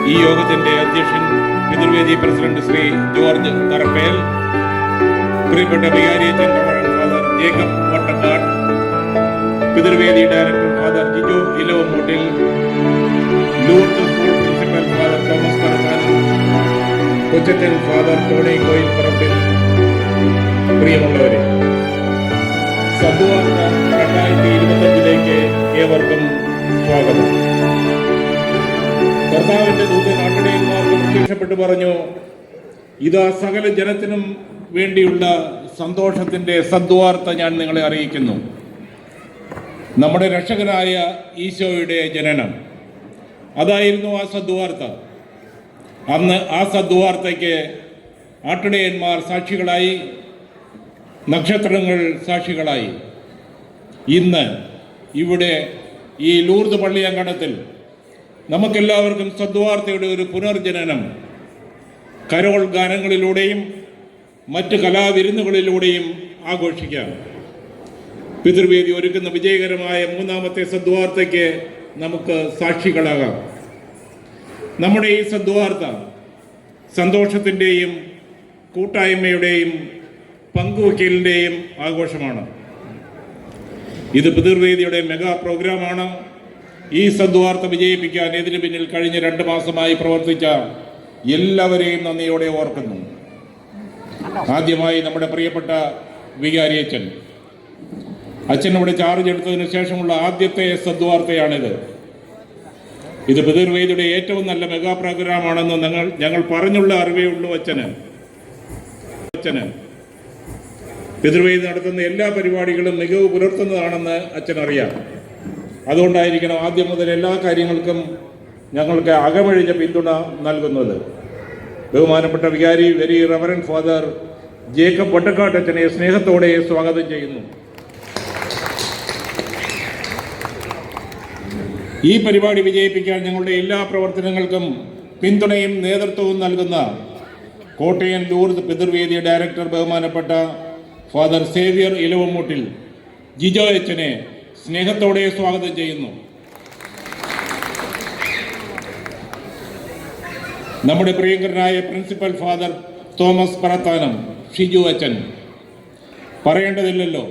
ഈ യോഗത്തിന്റെ അധ്യക്ഷൻ പിതൃവേദി പ്രസിഡന്റ് ശ്രീ ജോർജ് തറപ്പേൽ, പ്രിയപ്പെട്ട വികാരിയച്ചൻ റവറൻഡ് ഫാദർ ജേക്കബ് വട്ടക്കാട്, പിതൃവേദി director father Jijo Elavamoottil, Lourdes school principal father Thomas Parathanam, കൊച്ചച്ചൻ ഫാദർ ടോണി കോയിൽ പറമ്പിൽ, പ്രിയമുള്ളവരെ, സദ്വാർത്ത 2025 ഏവർക്കും സ്വാഗതം. കർത്താവിന്റെ ദൂതൻ ആട്ടിടയന്മാർക്ക് പ്രത്യക്ഷപ്പെട്ടു പറഞ്ഞു, ഇതാ സകല ജനത്തിനും വേണ്ടിയുള്ള സന്തോഷത്തിന്റെ സദ്വാർത്ത ഞാൻ നിങ്ങളെ അറിയിക്കുന്നു. നമ്മുടെ രക്ഷകനായ ഈശോയുടെ ജനനം, അതായിരുന്നു ആ സദ്വാർത്ത. അന്ന് ആ സദ്വാർത്തയ്ക്ക് ആട്ടിടയന്മാർ സാക്ഷികളായി, നക്ഷത്രങ്ങൾ സാക്ഷികളായി. ഇന്ന് ഇവിടെ ഈ ലൂർദ് പള്ളിയങ്കണത്തിൽ നമുക്കെല്ലാവർക്കും സദ്വാർത്തയുടെ ഒരു പുനർജനനം കരോൾ ഗാനങ്ങളിലൂടെയും മറ്റ് കലാവിരുന്നുകളിലൂടെയും ആഘോഷിക്കാം. പിതൃവേദി ഒരുക്കുന്ന വിജയകരമായ 3ാമത്തെ സദ്വാർത്തയ്ക്ക് നമുക്ക് സാക്ഷികളാകാം. നമ്മുടെ ഈ സദ്വാർത്ത സന്തോഷത്തിൻ്റെയും കൂട്ടായ്മയുടെയും പങ്കുവയ്ക്കലിൻ്റെയും ആഘോഷമാണ്. ഇത് പിതൃവേദിയുടെ മെഗാ പ്രോഗ്രാമാണ്. ഈ സദ്വാർത്ത വിജയിപ്പിക്കാൻ ഇതിനു പിന്നിൽ കഴിഞ്ഞ 2 മാസമായി പ്രവർത്തിച്ച എല്ലാവരെയും നന്ദിയോടെ ഓർക്കുന്നു. ആദ്യമായി നമ്മുടെ പ്രിയപ്പെട്ട വികാരിയച്ചൻ, അച്ഛനോട് ചാർജ് എടുത്തതിന് ശേഷമുള്ള ആദ്യത്തെ സദ്വാർത്തയാണിത്. ഇത് പിതൃവേദിയുടെ ഏറ്റവും നല്ല മെഗാ പ്രോഗ്രാമാണെന്ന് ഞങ്ങൾ പറഞ്ഞുള്ള അറിവേ ഉള്ളൂ. അച്ഛന് പിതൃവേദി നടത്തുന്ന എല്ലാ പരിപാടികളും മികവ് പുലർത്തുന്നതാണെന്ന് അച്ഛനറിയാം. അതുകൊണ്ടായിരിക്കണം ആദ്യം മുതൽ എല്ലാ കാര്യങ്ങൾക്കും ഞങ്ങൾക്ക് അകമഴിഞ്ഞ പിന്തുണ നൽകുന്നത്. ബഹുമാനപ്പെട്ട വികാരി very reverend father Jacob Vattakkad അച്ഛനെ സ്നേഹത്തോടെ സ്വാഗതം ചെയ്യുന്നു. ഈ പരിപാടി വിജയിപ്പിക്കാൻ ഞങ്ങളുടെ എല്ലാ പ്രവർത്തനങ്ങൾക്കും പിന്തുണയും നേതൃത്വവും നൽകുന്ന കോട്ടയം ലൂർദ് പിതൃവേദി ഡയറക്ടർ ബഹുമാനപ്പെട്ട ഫാദർ സേവ്യർ ഇലവമൂട്ടിൽ ജിജോ അച്ഛനെ സ്നേഹത്തോടെ സ്വാഗതം ചെയ്യുന്നു. നമ്മുടെ പ്രിയങ്കരനായ principal father Thomas Parathanam Shiju അച്ഛൻ, പറയേണ്ടതില്ലല്ലോ,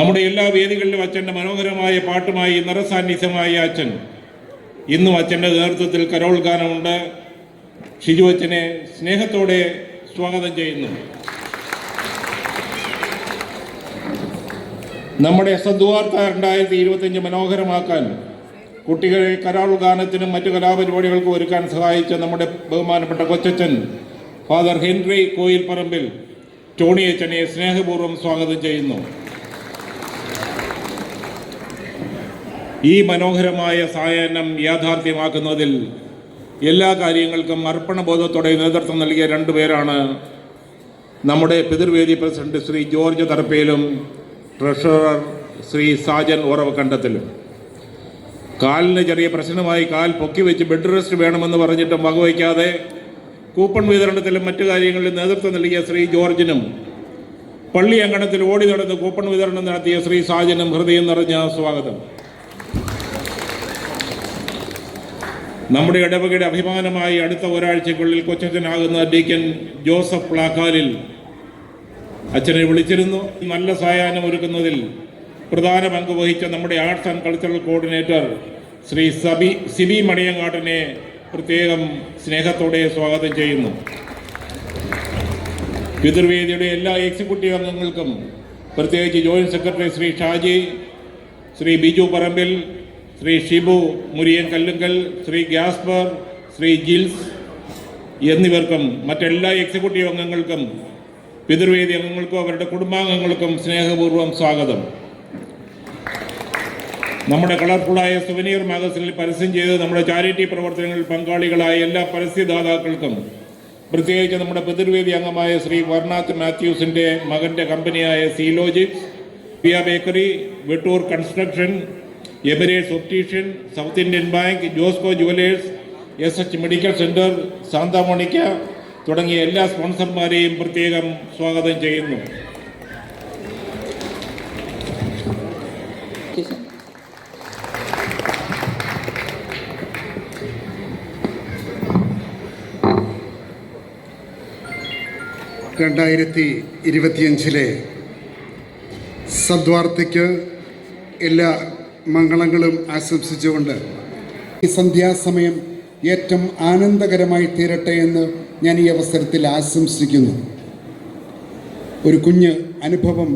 നമ്മുടെ എല്ലാ വേദികളിലും അച്ഛൻ്റെ മനോഹരമായ പാട്ടുമായി നിറസാന്നിധ്യമായ അച്ഛൻ. ഇന്നും അച്ഛൻ്റെ നേതൃത്വത്തിൽ കരോൾ ഗാനമുണ്ട്. ഷിജു അച്ഛനെ സ്നേഹത്തോടെ സ്വാഗതം ചെയ്യുന്നു. നമ്മുടെ സദ്വാർത്ത 2025 മനോഹരമാക്കാൻ കുട്ടികളെ കരോൾ ഗാനത്തിനും മറ്റു കലാപരിപാടികൾക്കും ഒരുക്കാൻ സഹായിച്ച നമ്മുടെ ബഹുമാനപ്പെട്ട കൊച്ചച്ചൻ ഫാദർ ഹെൻറി കോയിൽ പറമ്പിൽ ടോണി അച്ഛനെ സ്നേഹപൂർവ്വം സ്വാഗതം ചെയ്യുന്നു. ഈ മനോഹരമായ സായാഹ്നം യാഥാർത്ഥ്യമാക്കുന്നതിൽ എല്ലാ കാര്യങ്ങൾക്കും അർപ്പണബോധത്തോടെ നേതൃത്വം നൽകിയ 2 പേരാണ് നമ്മുടെ പിതൃവേദി പ്രസിഡന്റ് ശ്രീ ജോർജ് തറപ്പേലും ട്രഷറർ ശ്രീ സാജൻ ഓറവക്കണ്ടത്തിലും. കാലിന് ചെറിയ പ്രശ്നമായി കാൽ പൊക്കി വെച്ച് ബെഡ് റെസ്റ്റ് വേണമെന്ന് പറഞ്ഞിട്ടും വകവയ്ക്കാതെ കൂപ്പൺ വിതരണത്തിലും മറ്റു കാര്യങ്ങളിലും നേതൃത്വം നൽകിയ ശ്രീ ജോർജിനും, പള്ളി അങ്കണത്തിൽ ഓടി നടന്ന് കൂപ്പൺ വിതരണം നടത്തിയ ശ്രീ സാജനും ഹൃദയം നിറഞ്ഞ സ്വാഗതം. നമ്മുടെ ഇടവകയുടെ അഭിമാനമായി അടുത്ത ഒരാഴ്ചക്കുള്ളിൽ കൊച്ചച്ഛനാകുന്ന ഡീക്കൻ ജോസഫ് പ്ലാക്കാലിൽ അച്ഛനെ വിളിച്ചിരുന്നു. നല്ല സായാഹ്നം ഒരുക്കുന്നതിൽ പ്രധാന പങ്ക് വഹിച്ച നമ്മുടെ arts and cultural coordinator Shri Siby മണിയങ്ങാട്ടിനെ പ്രത്യേകം സ്നേഹത്തോടെ സ്വാഗതം ചെയ്യുന്നു. പിതൃവേദിയുടെ എല്ലാ എക്സിക്യൂട്ടീവ് അംഗങ്ങൾക്കും, പ്രത്യേകിച്ച് joint secretary Shri Shaji, Shri Biju Parambil, Shri Shibu Muriyan Kallunkal, Shri Gaspar, Shri Jils എന്നിവർക്കും മറ്റെല്ലാ എക്സിക്യൂട്ടീവ് അംഗങ്ങൾക്കും പിതൃവേദി അംഗങ്ങൾക്കും അവരുടെ കുടുംബാംഗങ്ങൾക്കും സ്നേഹപൂർവ്വം സ്വാഗതം. നമ്മുടെ കളർഫുള്ളായ സുവനീർ മാഗസിനിൽ പരസ്യം ചെയ്ത് നമ്മുടെ ചാരിറ്റി പ്രവർത്തനങ്ങളിൽ പങ്കാളികളായ എല്ലാ പരസ്യദാതാക്കൾക്കും, പ്രത്യേകിച്ച് നമ്മുടെ പിതൃവേദി അംഗമായ ശ്രീ വർണാഥ് മാത്യൂസിൻ്റെ മകൻ്റെ കമ്പനിയായ Sealogix, Piya bakery, Vettoor construction, Emirates optician, South Indian Bank, Josco jewellers, SH medical centre, Santa Monica തുടങ്ങിയ എല്ലാ സ്പോൺസർമാരെയും പ്രത്യേകം സ്വാഗതം ചെയ്യുന്നു. 2025 സദ്വാർത്തയ്ക്ക് എല്ലാ മംഗളങ്ങളും ആശംസിച്ചുകൊണ്ട് ഈ സന്ധ്യാസമയം ഏറ്റവും ആനന്ദകരമായി തീരട്ടെ എന്ന് ഞാൻ ഈ അവസരത്തിൽ ആശംസിക്കുന്നു. ഒരു കുഞ്ഞ് അനുഭവം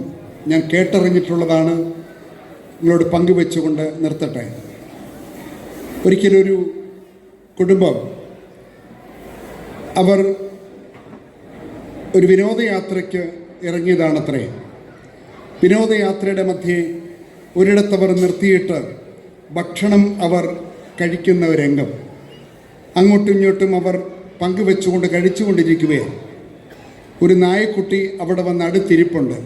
ഞാൻ കേട്ടറിഞ്ഞിട്ടുള്ളതാണ്, നിങ്ങളോട് പങ്കുവെച്ചുകൊണ്ട് നിർത്തട്ടെ. ഒരിക്കലൊരു കുടുംബം അവർ ഒരു വിനോദയാത്രയ്ക്ക് ഇറങ്ങിയതാണത്രേ. വിനോദയാത്രയുടെ മധ്യേ ഒരിടത്തവർ നിർത്തിയിട്ട് ഭക്ഷണം അവർ കഴിക്കുന്ന ഒരു രംഗം അങ്ങോട്ടും ഇങ്ങോട്ടും അവർ പങ്കുവെച്ചുകൊണ്ട് കഴിച്ചുകൊണ്ടിരിക്കുകയാണ്. ഒരു നായക്കുട്ടി അവിടെ വന്ന് അടുത്തിരിപ്പുണ്ട്,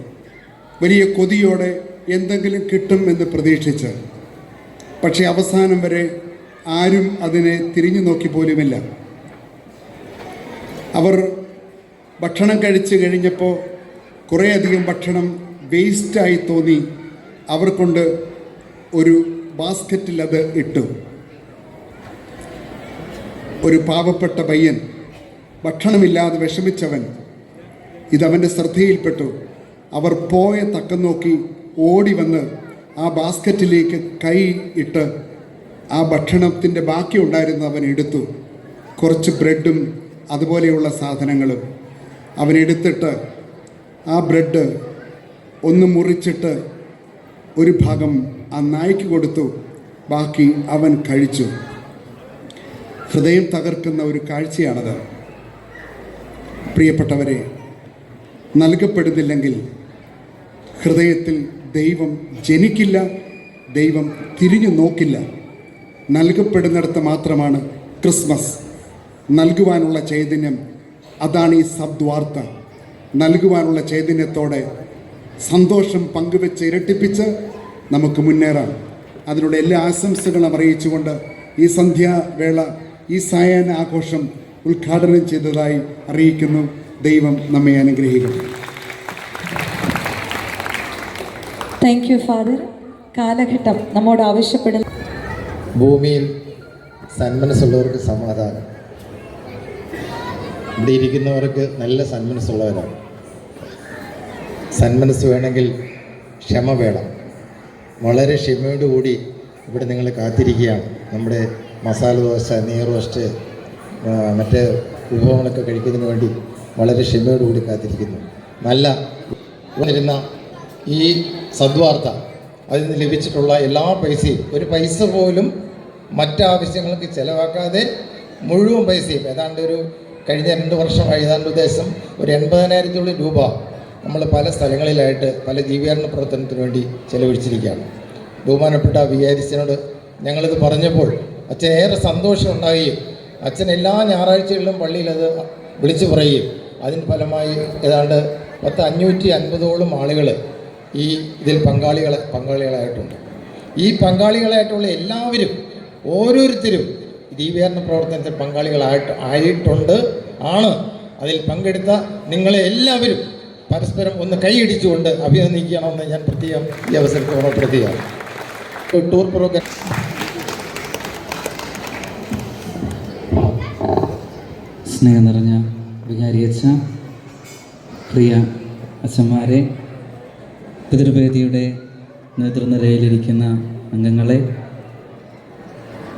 വലിയ കൊതിയോടെ എന്തെങ്കിലും കിട്ടും എന്ന് പ്രതീക്ഷിച്ച്. പക്ഷേ അവസാനം വരെ ആരും അതിനെ തിരിഞ്ഞു നോക്കി പോലുമില്ല. അവർ ഭക്ഷണം കഴിച്ച് കഴിഞ്ഞപ്പോൾ കുറേയധികം ഭക്ഷണം വേസ്റ്റായി തോന്നി. അവർ കൊണ്ട് ഒരു ബാസ്ക്കറ്റിൽ അത് ഇട്ടു. ഒരു പാവപ്പെട്ട പയ്യൻ, ഭക്ഷണമില്ലാതെ വിഷമിച്ചവൻ, ഇതവൻ്റെ ശ്രദ്ധയിൽപ്പെട്ടു. അവർ പോയ തക്കം നോക്കി ഓടി വന്ന് ആ ബാസ്ക്കറ്റിലേക്ക് കൈ ഇട്ട് ആ ഭക്ഷണത്തിൻ്റെ ബാക്കി ഉണ്ടായിരുന്ന അവൻ എടുത്തു. കുറച്ച് ബ്രെഡും അതുപോലെയുള്ള സാധനങ്ങളും അവൻ എടുത്തിട്ട് ആ ബ്രെഡ് ഒന്ന് മുറിച്ചിട്ട് ഒരു ഭാഗം ആ നായ്ക്ക് കൊടുത്തു, ബാക്കി അവൻ കഴിച്ചു. ഹൃദയം തകർക്കുന്ന ഒരു കാഴ്ചയാണത്. പ്രിയപ്പെട്ടവരെ, നൽകപ്പെടുന്നില്ലെങ്കിൽ ഹൃദയത്തിൽ ദൈവം ജനിക്കില്ല, ദൈവം തിരിഞ്ഞു നോക്കില്ല. നൽകപ്പെടുന്നിടത്ത് മാത്രമാണ് ക്രിസ്മസ്. നൽകുവാനുള്ള ചൈതന്യം, അതാണ് ഈ സദ്വാർത്ത. നൽകുവാനുള്ള ചൈതന്യത്തോടെ സന്തോഷം പങ്കുവെച്ച് ഇരട്ടിപ്പിച്ച് നമുക്ക് മുന്നേറാം. അതിനുള്ള എല്ലാ ആശംസകളും അറിയിച്ചുകൊണ്ട് ഈ സന്ധ്യാവേള, ഈ സായാഹ്ന ആഘോഷം ഉദ്ഘാടനം ചെയ്തതായി അറിയിക്കുന്നു. ദൈവം നമ്മെ അനുഗ്രഹിക്കട്ടെ. Thank you father. കാലഘട്ടം നമ്മോട് ആവശ്യപ്പെടുന്ന ഭൂമിയിൽ സന്മനസ്സുള്ളവർക്ക് സമാധാനം. ഇവിടെ ഇരിക്കുന്നവർക്ക് നല്ല സന്മനസ്സുള്ളവരാണ്. സന്മനസ് വേണമെങ്കിൽ ക്ഷമ വേണം. വളരെ ക്ഷമയോടുകൂടി ഇവിടെ നിങ്ങൾ കാത്തിരിക്കുകയാണ്. നമ്മുടെ മസാല ദോശ, നെയ് റോസ്റ്റ്, മറ്റ് വിഭവങ്ങളൊക്കെ കഴിക്കുന്നതിന് വേണ്ടി വളരെ ക്ഷമയോടുകൂടി കാത്തിരിക്കുന്നു. നല്ല വരുന്ന ഈ സദ്വാർത്ത, അതിൽ നിന്ന് ലഭിച്ചിട്ടുള്ള എല്ലാ പൈസയും, ഒരു പൈസ പോലും മറ്റാവശ്യങ്ങൾക്ക് ചിലവാക്കാതെ മുഴുവൻ പൈസയും, ഏതാണ്ട് ഒരു കഴിഞ്ഞ 2 വർഷമായി ഏതാണ്ട് ഉദ്ദേശം ഒരു 80,000 രൂപ നമ്മൾ പല സ്ഥലങ്ങളിലായിട്ട് പല ജീവകാരുണ്യ പ്രവർത്തനത്തിന് വേണ്ടി ചെലവഴിച്ചിരിക്കുകയാണ്. ബഹുമാനപ്പെട്ട വികാരിച്ചനോട് ഞങ്ങളിത് പറഞ്ഞപ്പോൾ അച്ഛൻ ഏറെ സന്തോഷമുണ്ടാകുകയും അച്ഛൻ എല്ലാ ഞായറാഴ്ചകളിലും പള്ളിയിൽ അത് വിളിച്ചു പറയുകയും അതിന് ഫലമായി ഏതാണ്ട് 550ഓളം ആളുകൾ ഈ ഇതിൽ പങ്കാളികളായിട്ടുണ്ട്. ഈ പങ്കാളികളായിട്ടുള്ള എല്ലാവരും ഓരോരുത്തരും ദീപീകരണ പ്രവർത്തനത്തിൽ പങ്കാളികളായിട്ടുണ്ട്. അതിൽ പങ്കെടുത്ത നിങ്ങളെ എല്ലാവരും പരസ്പരം ഒന്ന് കൈയടിച്ചുകൊണ്ട് അഭിനന്ദിക്കണമെന്ന് ഞാൻ പ്രത്യേകം ഈ അവസരത്തിൽ ഓർമ്മപ്പെടുത്തുകയാണ്. ടൂർ പ്രോഗ്രാം സ്നേഹം നിറഞ്ഞ വികാരിയച്ഛ, പ്രിയ അച്ഛന്മാരെ, പിതൃവേദിയുടെ നേതൃനിരയിലിരിക്കുന്ന അംഗങ്ങളെ,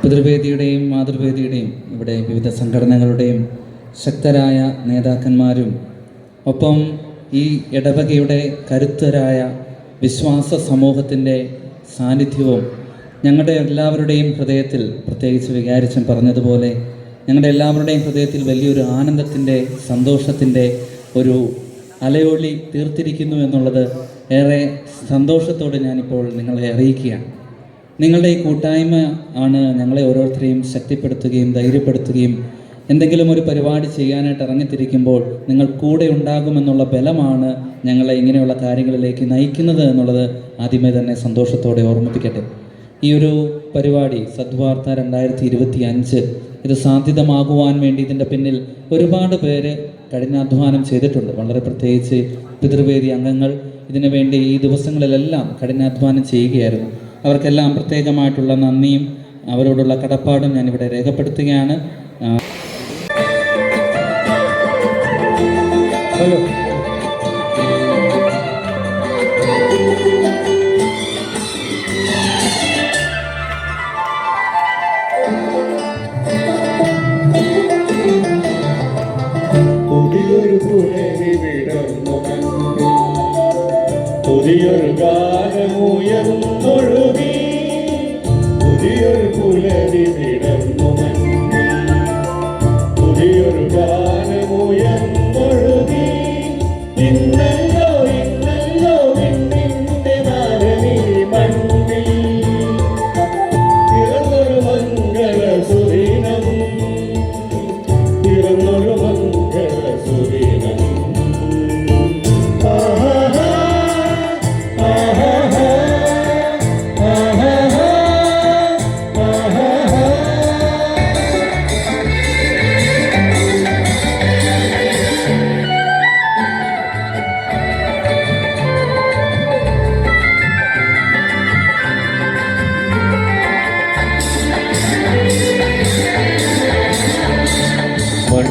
പിതൃവേദിയുടെയും മാതൃവേദിയുടെയും ഇവിടെ വിവിധ സംഘടനകളുടെയും ശക്തരായ നേതാക്കന്മാരും, ഒപ്പം ഈ ഇടവകയുടെ കരുത്തരായ വിശ്വാസ സമൂഹത്തിൻ്റെ സാന്നിധ്യവും ഞങ്ങളുടെ എല്ലാവരുടെയും ഹൃദയത്തിൽ, പ്രത്യേകിച്ച് വികാരിച്ചൻ പറഞ്ഞതുപോലെ ഞങ്ങളുടെ എല്ലാവരുടെയും ഹൃദയത്തിൽ വലിയൊരു ആനന്ദത്തിൻ്റെ, സന്തോഷത്തിൻ്റെ ഒരു അലയൊളി തീർത്തിരിക്കുന്നു എന്നുള്ളത് ഏറെ സന്തോഷത്തോടെ ഞാനിപ്പോൾ നിങ്ങളെ അറിയിക്കുകയാണ്. നിങ്ങളുടെ ഈ കൂട്ടായ്മ ആണ് ഞങ്ങളെ ഓരോരുത്തരെയും ശക്തിപ്പെടുത്തുകയും ധൈര്യപ്പെടുത്തുകയും എന്തെങ്കിലും ഒരു പരിപാടി ചെയ്യാനായിട്ട് ഇറങ്ങിത്തിരിക്കുമ്പോൾ നിങ്ങൾ കൂടെ ഉണ്ടാകുമെന്നുള്ള ബലമാണ് ഞങ്ങളെ ഇങ്ങനെയുള്ള കാര്യങ്ങളിലേക്ക് നയിക്കുന്നത് എന്നുള്ളത് ആദ്യമേ തന്നെ സന്തോഷത്തോടെ ഓർമ്മിപ്പിക്കട്ടെ. ഈ ഒരു പരിപാടി സദ്വാർത്ത 2025 ഇത് സാധ്യതമാകുവാൻ വേണ്ടി ഇതിൻ്റെ പിന്നിൽ ഒരുപാട് പേര് കഠിനാധ്വാനം ചെയ്തിട്ടുണ്ട്. വളരെ പ്രത്യേകിച്ച് പിതൃവേദി അംഗങ്ങൾ ഇതിനു വേണ്ടി ഈ ദിവസങ്ങളിലെല്ലാം കഠിനാധ്വാനം ചെയ്യുകയായിരുന്നു. അവർക്കെല്ലാം പ്രത്യേകമായിട്ടുള്ള നന്ദിയും അവരോടുള്ള കടപ്പാടും ഞാനിവിടെ രേഖപ്പെടുത്തുകയാണ്. ഹലോ. പുതിയൊരു പുലരി വിടർന്നു മഞ്ഞിൽ പുതിയൊരു ഗാനമുയർന്നൊഴുകി ഇന്നല്ലോ ഇന്നല്ലോ വിണ്ണിന്റെ നാരനീ മണ്ണിൽ പിറന്നൊരു മംഗള സുദിനം പിറന്നൊരു മംഗള സുദിനം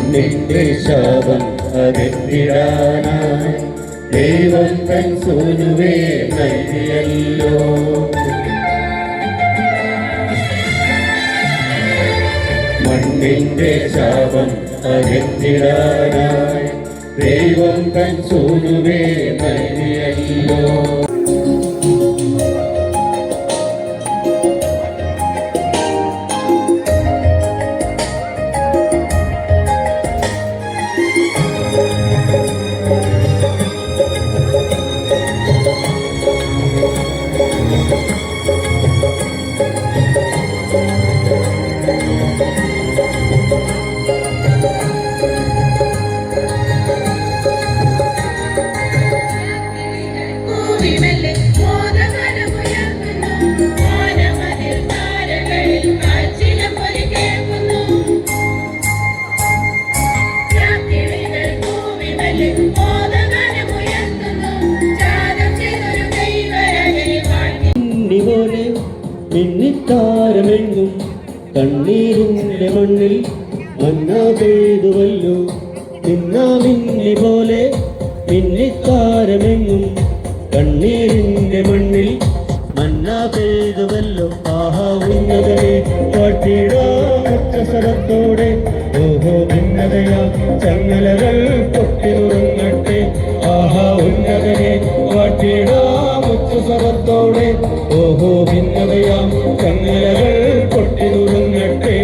മണ്ണിന്റെ ശാപം അകറ്റിടാനായി ദൈവം തൻ സൂനുവേ നൽകിയല്ലോ മണ്ണിന്റെ ശാപം അകറ്റിടാനായി ദൈവം തൻ സൂനുവേ നൽകിയല്ലോ പോലെ മിന്നിത്താരമെങ്ങും കണ്ണീരിന്റെ മണ്ണിൽ മന്ന പെയ്തുവല്ലോ മിന്നി പോലെ മിന്നിത്താരമെങ്ങും കണ്ണീരിന്റെ മണ്ണിൽ മന്ന പെയ്തുവല്ലോ ആഹാ ഉന്നതനെ പാട്ടിടാമോടെ ഓഹോ ഭിന്നതയാ ചങ്ങലകൾ പൊട്ടിനുറങ്ങട്ടെ ആഹാ ഉന്നതനെ പാട്ടിടാമോടെ ഓഹോ ഭിന്നതയാം ചങ്ങലകൾ പൊട്ടിനുറങ്ങട്ടെ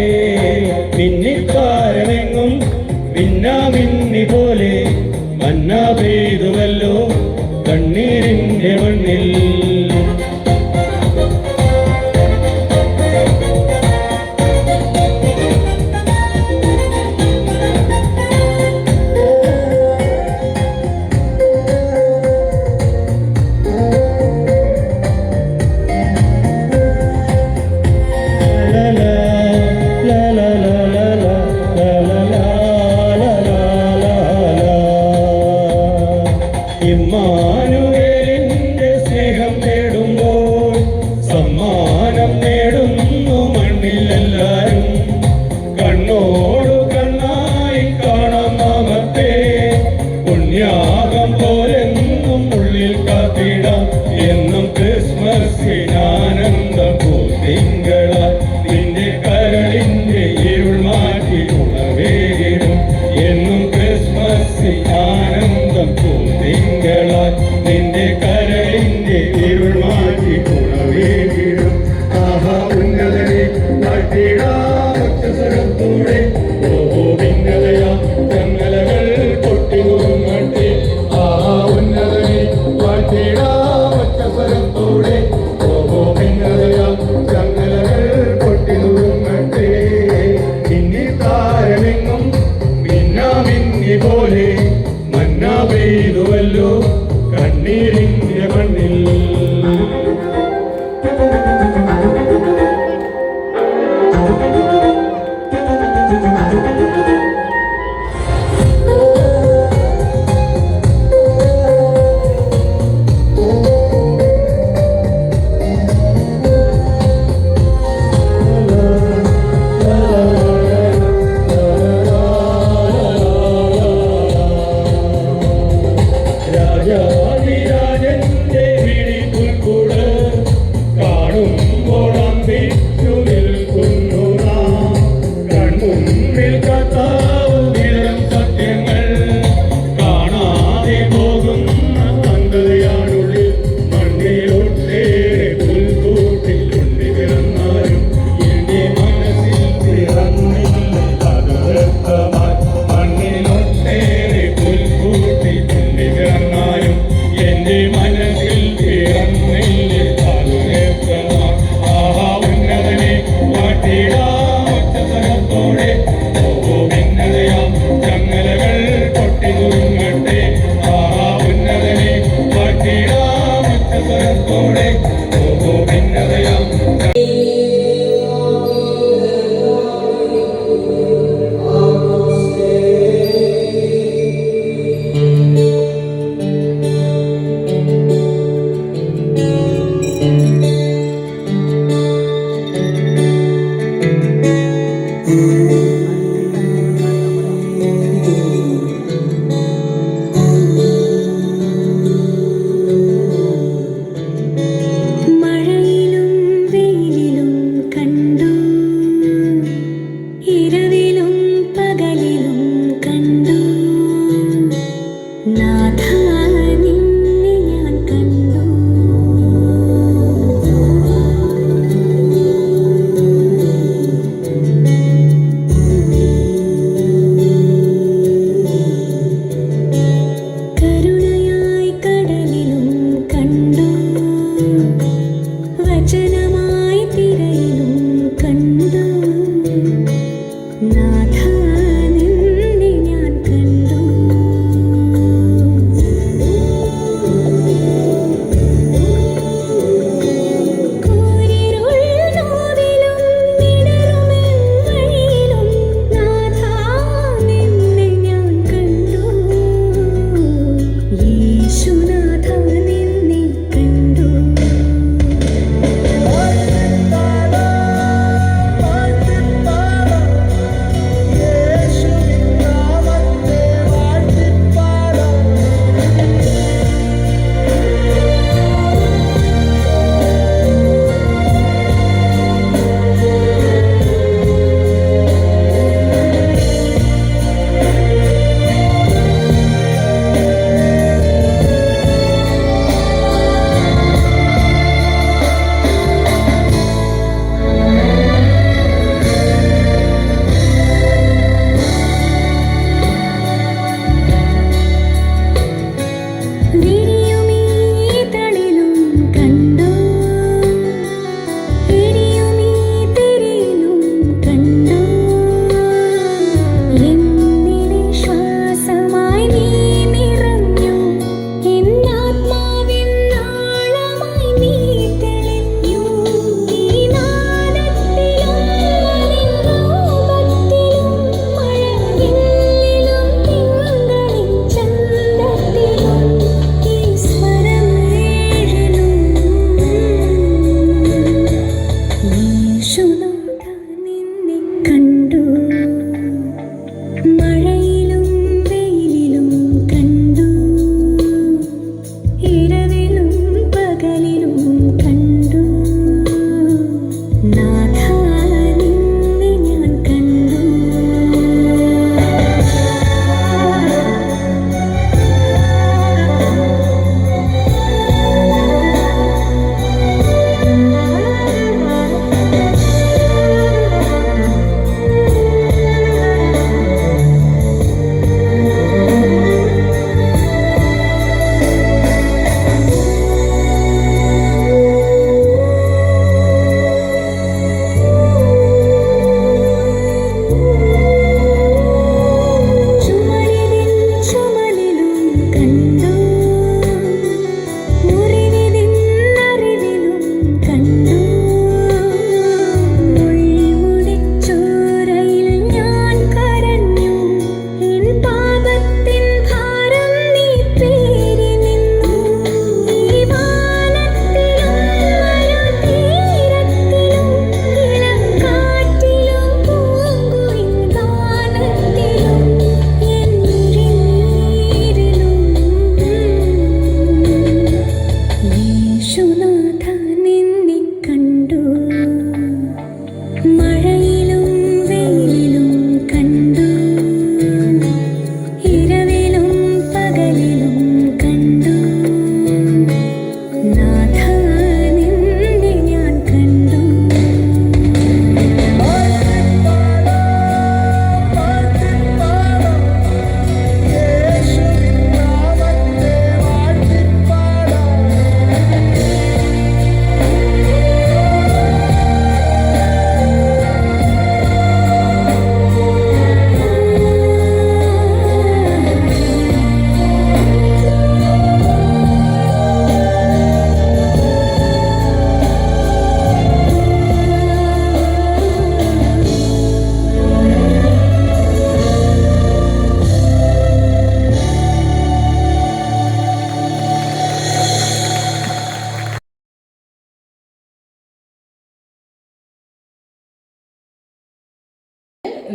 മിന്നിത്താരമെങ്ങും മിന്നി പോലെ മന്ന പെയ്തുവല്ലോ കണ്ണീരിന്റെ മണ്ണിൽ ഇമ്മാനുവേലിന്റെ സ്നേഹം നേടുമ്പോൾ സമ്മാനം നേടുന്നു മണ്ണിലെല്ലാരും കണ്ണോടു കണ്ണായി കാണാം നാമത്തെ പുണ്യാകം പോലെന്നും ഉള്ളിൽ കാത്തിടാം എന്നും ക്രിസ്മസിനാനന്ദ പൂത്തിങ്കളായി നിന്റെ കരളിന്റെ ഇരുൾ മാറ്റി ഉണവേകിടും എന്നും ക്രിസ്മസിനാനന്ദം പൂത്തിങ്കളായി നിന്റെ കരളിന്റെ ഇരുൾ മാറ്റി ഉണവേകിടും ആഹാ ഉന്നതനെ നാട്ടിടാമൂടെ ഓഹോ ഭിന്നതയാ ചങ്ങലകൾ പൊട്ടിനുറങ്ങട്ടെ ആഹാ ഉന്നതനെ നാട്ടിടാമൂടെ ഓഹോ ഭിന്നതയാ ചങ്ങലകൾ പൊട്ടിനുറങ്ങട്ടെ മിന്നിത്താരമെങ്ങും മിന്നി പോലെ മന്ന പെയ്തുവല്ലോ കണ്ണീരിന്റെ മണ്ണിൽ രാജാതിരാജന്റെ വിളിപ്പുൽക്കൂട് കാണുമ്പോൾ അമ്പിച്ചു നിൽക്കുന്നു നാം കൺമുമ്പിൽ വാഴ്ത്തിടാം ഉച്ചസ്വരത്തോടെ. ഓഹോ ഭിന്നതയാം ചങ്ങലകൾ പൊട്ടിനുറുങ്ങട്ടെ. ആഹാ ഉന്നതനെ വാഴ്ത്തിടാം ഉച്ചസ്വരത്തോടെ. ഓഹോ ഭിന്നതയാം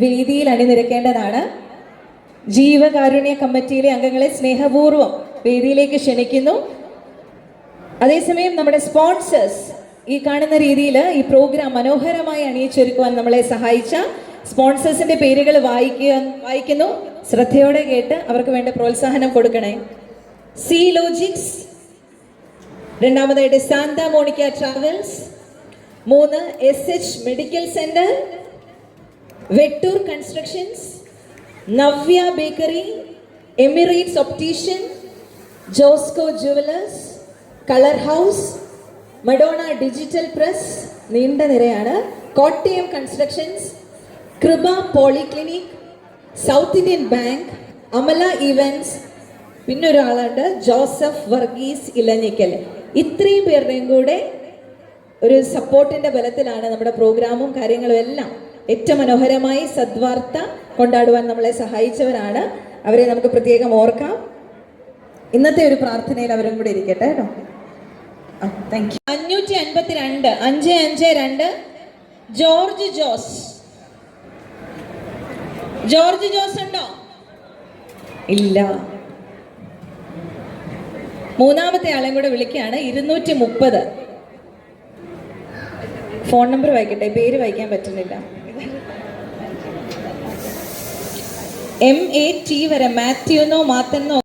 വേദിയിൽ അണിനിരക്കേണ്ടതാണ്. ജീവകാരുണ്യ കമ്മിറ്റിയിലെ അംഗങ്ങളെ സ്നേഹപൂർവ്വം വേദിയിലേക്ക് ക്ഷണിക്കുന്നു. അതേസമയം നമ്മുടെ സ്പോൺസേഴ്സ് ഈ കാണുന്ന രീതിയിൽ ഈ പ്രോഗ്രാം മനോഹരമായി അണിയിച്ചൊരുക്കുവാൻ നമ്മളെ സഹായിച്ച സ്പോൺസേഴ്സിന്റെ പേരുകൾ വായിക്കുന്നു. ശ്രദ്ധയോടെ കേട്ട് അവർക്ക് വേണ്ട പ്രോത്സാഹനം കൊടുക്കണേ. സി ലോജിക്സ്, രണ്ടാമതായിട്ട് Santa Monica travels, 3 SH medical centre, Vettoor constructions, Navya bakery, Emirates optician, Josco jewellers, colour house, Madonna digital press, നീണ്ട നിരയാണ്, Kottayam constructions, Kripa polyclinic, South Indian Bank, Amala events, പിന്നെ ഒരാളുണ്ട് ജോസഫ് വർഗീസ് ഇലഞ്ഞിക്കൽ. ഇത്രയും പേരുടെയും കൂടെ ഒരു സപ്പോർട്ടിന്റെ ബലത്തിലാണ് നമ്മുടെ പ്രോഗ്രാമും കാര്യങ്ങളും എല്ലാം ഏറ്റവും മനോഹരമായി സദ്വാർത്ത കൊണ്ടാടുവാൻ നമ്മളെ സഹായിച്ചവരാണ്. അവരെ നമുക്ക് പ്രത്യേകം ഓർക്കാം. ഇന്നത്തെ ഒരു പ്രാർത്ഥനയിൽ അവരും കൂടെ ഇരിക്കട്ടെ കേട്ടോ. Thank you. 552 552 George Jose. George Jose ഉണ്ടോ? ഇല്ല. മൂന്നാമത്തെ ആളെയും കൂടെ വിളിക്കുകയാണ്. 230. ഫോൺ നമ്പർ വായിക്കട്ടെ, പേര് വായിക്കാൻ പറ്റുന്നില്ല. MAT വരെ, മാത്യുന്നോ മാത്തന്നോ.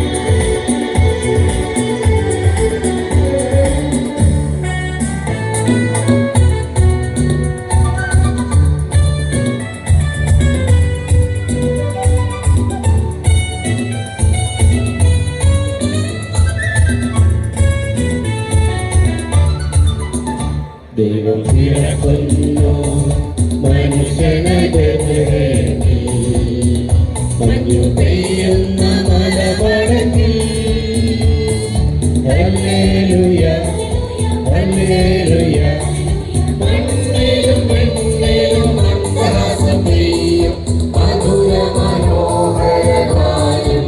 ദൈവം പിറക്കുന്നു മനുഷ്യനെ മഞ്ഞു പെയ്യുന്ന മലപടങ്ങിൽ. Hallelujah hallelujah. മണ്ണിലും മണ്ണിലും മന്ദഹാസം പെയ്യും മധുര മനോഹരമായും.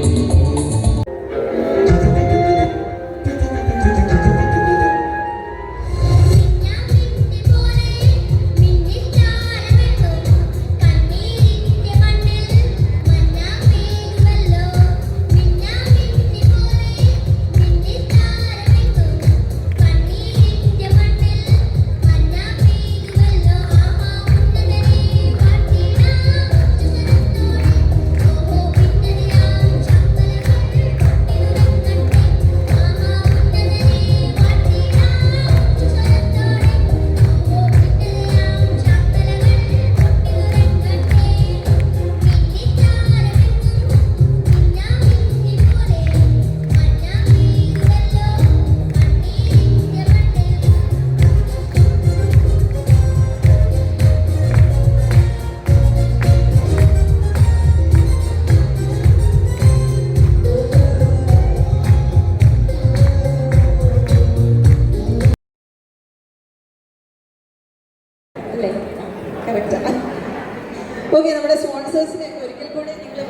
ഓക്കെ, നമ്മുടെ സ്പോൺസേഴ്സിനെ ഒരിക്കൽ കൂടെ നിങ്ങൾ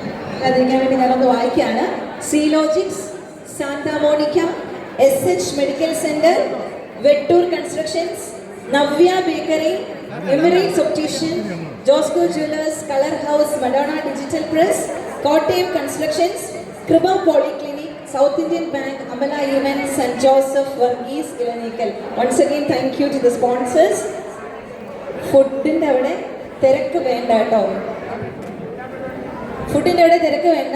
അതിരിക്കാൻ വേണ്ടി ഞാനൊന്ന് വായിക്കുകയാണ്. Sealogix, Santa Monica, SH medical centre, Vettoor constructions, Navya bakery, Emirates optician, Josco jewellers, colour house, Madonna digital press, Kottayam constructions, Kripa polyclinic, South Indian Bank, Amala events and Joseph Varghese Elaneekkal. Once again thank you to the sponsors. ഫുഡിൻ്റെ അവിടെ തിരക്ക് വേണ്ട കേട്ടോ, ഫുഡിൻ്റെ അവിടെ തിരക്ക് വേണ്ട.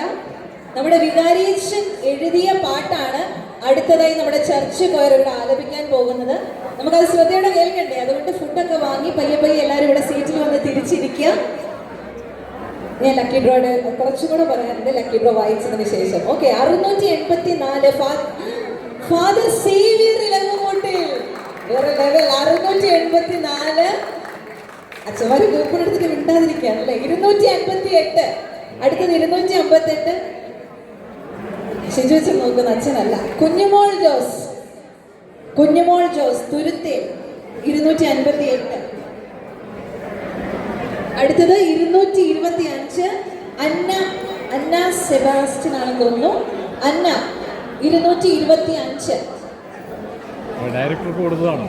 നമ്മുടെ വികാരിയച്ഛൻ എഴുതിയ പാട്ടാണ് അടുത്തതായി നമ്മുടെ ചർച്ച് കൊയർ ഇവിടെ ആലപിക്കാൻ പോകുന്നത്. നമുക്കത് ശ്രദ്ധയോടെ കേൾക്കണ്ടേ, അതുകൊണ്ട് ഫുഡൊക്കെ വാങ്ങി പയ്യെ പയ്യെ എല്ലാവരും ഇവിടെ സീറ്റിൽ വന്ന് തിരിച്ചിരിക്കുക. ഞാൻ ലക്കി ഡ്രോയുടെ കുറച്ചുകൂടെ പറയാനുണ്ട്, ലക്കി ഡ്രോ വായിച്ചതിന് ശേഷം. ഓക്കെ, 684 ഫാദർ സേവിയർ ഇലങ്ങോട്ടിൽ, വേറെ ലെവൽ. 684 അച്ഛന്മാര് കൂപ്പൺ എടുത്തിട്ട് മിണ്ടാതിരിക്കുകയാണല്ലേ. 258, അടുത്തത് 258. ഷിജു വെച്ച് നോക്കുന്ന അച്ഛനല്ല, കുഞ്ഞുമോൾ ജോസ് തുരുത്തേ, 258. അടുത്തത് 225 അന്ന സെബാസ്റ്റ്യൻ ആണെന്ന് തോന്നുന്നു. അന്ന 225. ഡയറക്ടർക്ക് കൊടുത്തതാണ്.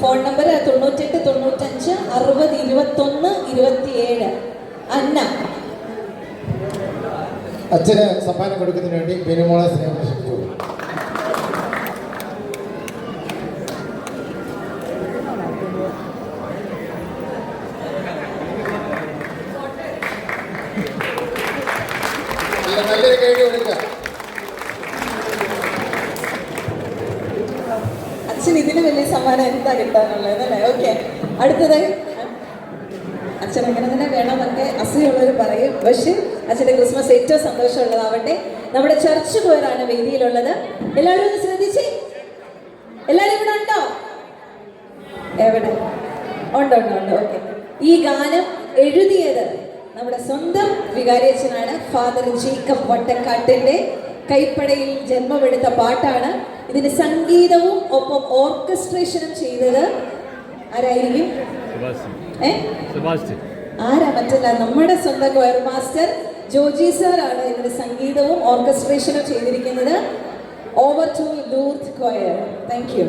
Phone number 98 95 60 21 27. അന്ന. അച്ഛന് സമ്മാനം കൊടുക്കുന്നതിന് വേണ്ടി ബിനുമോളെ സ്നേഹം ക്ഷണിച്ചു. നല്ലൊരു കേടി കൊടുക്കുക. അച്ഛൻ ഇതിന് വലിയ സമ്മാനം എന്താ കിട്ടാനുള്ളത് അല്ലേ? ഓക്കെ, അടുത്തത് അച്ഛൻ അങ്ങനെ തന്നെ വേണമെന്നൊക്കെ അസൂയുള്ളവർ പറയും. പക്ഷെ അച്ഛൻ്റെ ക്രിസ്മസ് ഏറ്റവും സന്തോഷമുള്ളതാവട്ടെ. നമ്മുടെ ചർച്ച് കോയറാണ് വേദിയിലുള്ളത്. എല്ലാവരും ഒന്ന് ശ്രദ്ധിച്ചേ. എല്ലാവരും ഇവിടെ ഉണ്ടോ? എവിടെ? ഉണ്ട് ഉണ്ട് ഉണ്ട്. ഓക്കെ, ഈ ഗാനം എഴുതിയത് നമ്മുടെ സ്വന്തം വികാരിയച്ഛനാണ്. ഫാദർ ജേക്കബ് വട്ടക്കാട്ടിൻ്റെ കൈപ്പടയിൽ ജന്മമെടുത്ത പാട്ടാണ്. ഇതിന് സംഗീതവും ഒപ്പം ഓർക്കസ്ട്രേഷനും ചെയ്തത് ആരായിരിക്കും? ആരാ? മറ്റല്ല, നമ്മുടെ സ്വന്തം കൊയർ മാസ്റ്റർ ജോജി സാർ ആണ് ഇതിന്റെ സംഗീതവും ഓർക്കസ്ട്രേഷനും ചെയ്തിരിക്കുന്നത്. Over to Lourdes choir. Thank you.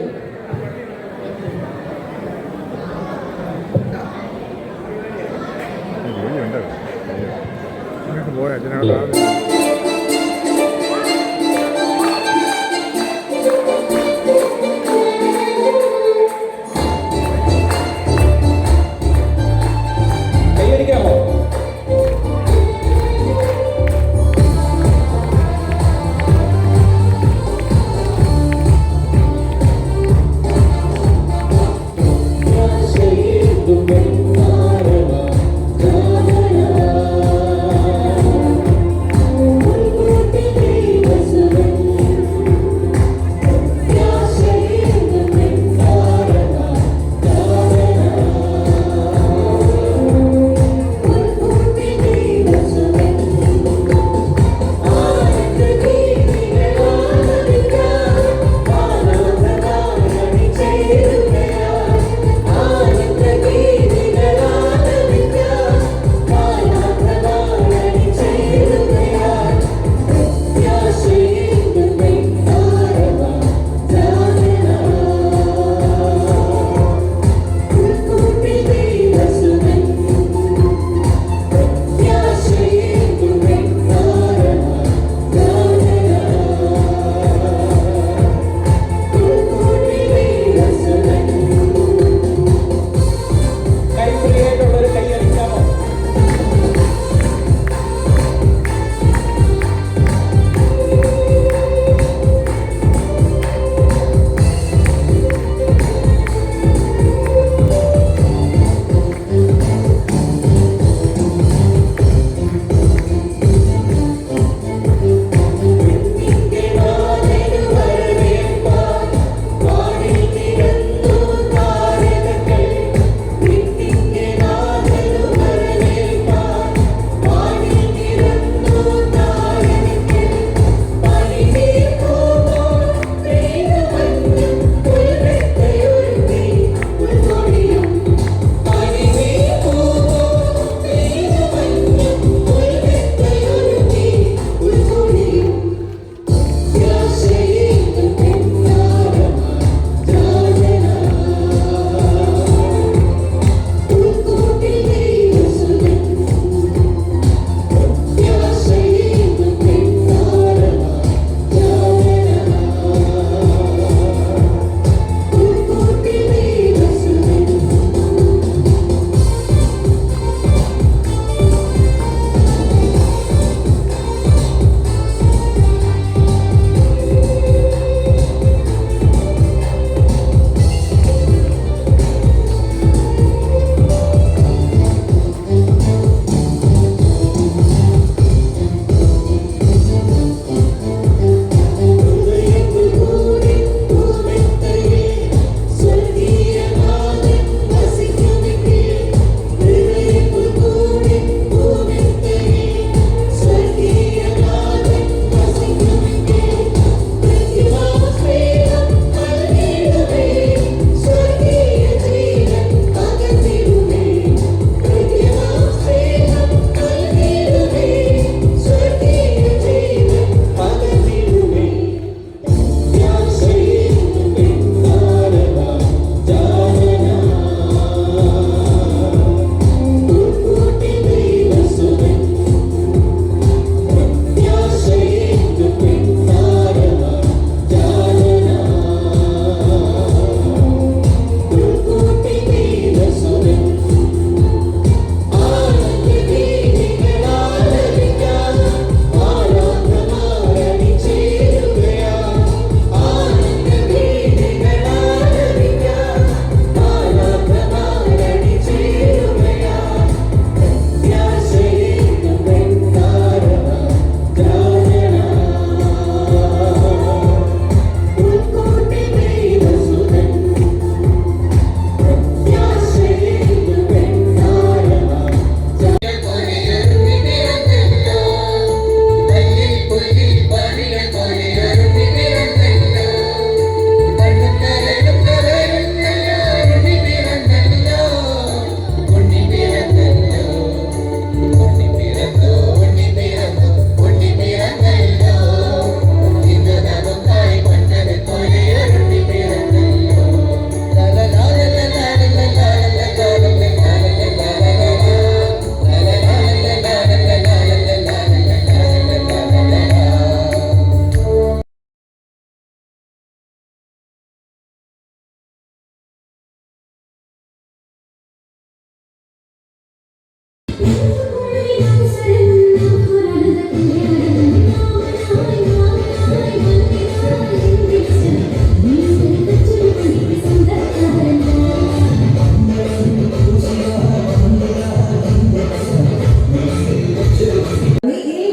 ഇനി